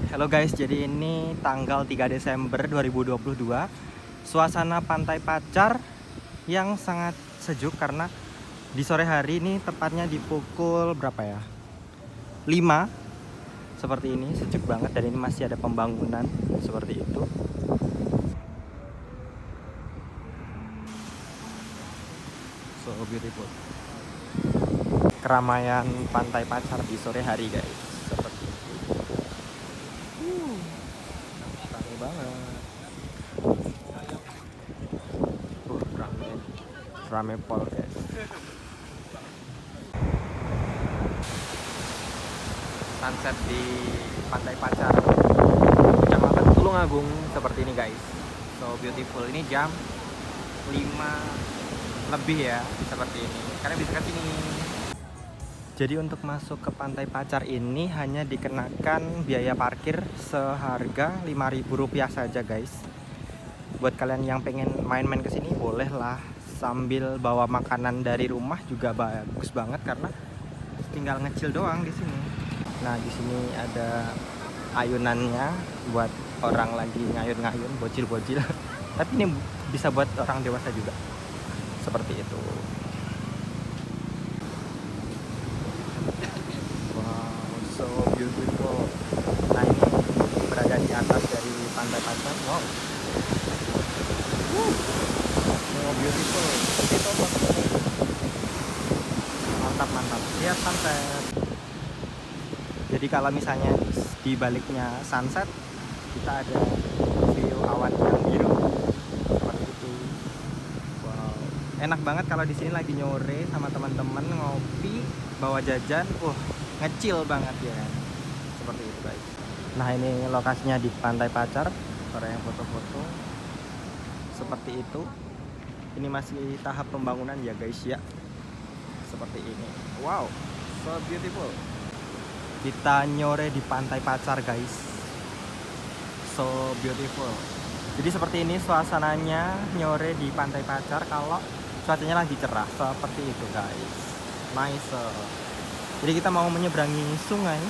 Halo guys, jadi ini tanggal 3 Desember 2022. Suasana Pantai Pacar yang sangat sejuk karena di sore hari ini tepatnya di pukul berapa ya? 5 seperti ini, sejuk banget dan ini masih ada pembangunan seperti itu. So beautiful. Keramaian Pantai Pacar di sore hari guys, seperti itu. Rame banget. Rame pol guys. Sunset di Pantai Pacar, Kecamatan Tulungagung seperti ini guys. So beautiful. Ini jam 5 lebih ya, seperti ini. Kalian bisa ke sini. Jadi untuk masuk ke Pantai Pacar ini hanya dikenakan biaya parkir seharga Rp5.000 saja guys. Buat kalian yang pengen main-main ke sini boleh lah, sambil bawa makanan dari rumah juga bagus banget karena tinggal ngecil doang di sini. Nah, di sini ada ayunannya buat orang lagi ngayun-ngayun, bocil-bocil. Tapi ini bisa buat orang dewasa juga. Seperti itu. Wow, so beautiful. Nah, ini berada di atas dari Pantai Pacar. Wow. So beautiful. Itu mantap. Lihat sunset. Jadi kalau misalnya di baliknya sunset, kita ada view awan yang biru seperti itu. Wow, enak banget kalau di sini lagi nyore sama teman-teman ngopi, bawa jajan, ngecil banget ya. Seperti itu guys. Nah, ini lokasinya di Pantai Pacar. Para yang foto-foto seperti itu. Ini masih tahap pembangunan ya guys ya. Seperti ini. Wow, so beautiful. Kita nyore di Pantai Pacar guys. So beautiful. Jadi seperti ini suasananya nyore di Pantai Pacar kalau cuacanya lagi cerah, seperti itu guys. Nice. Jadi kita mau menyeberangi sungai.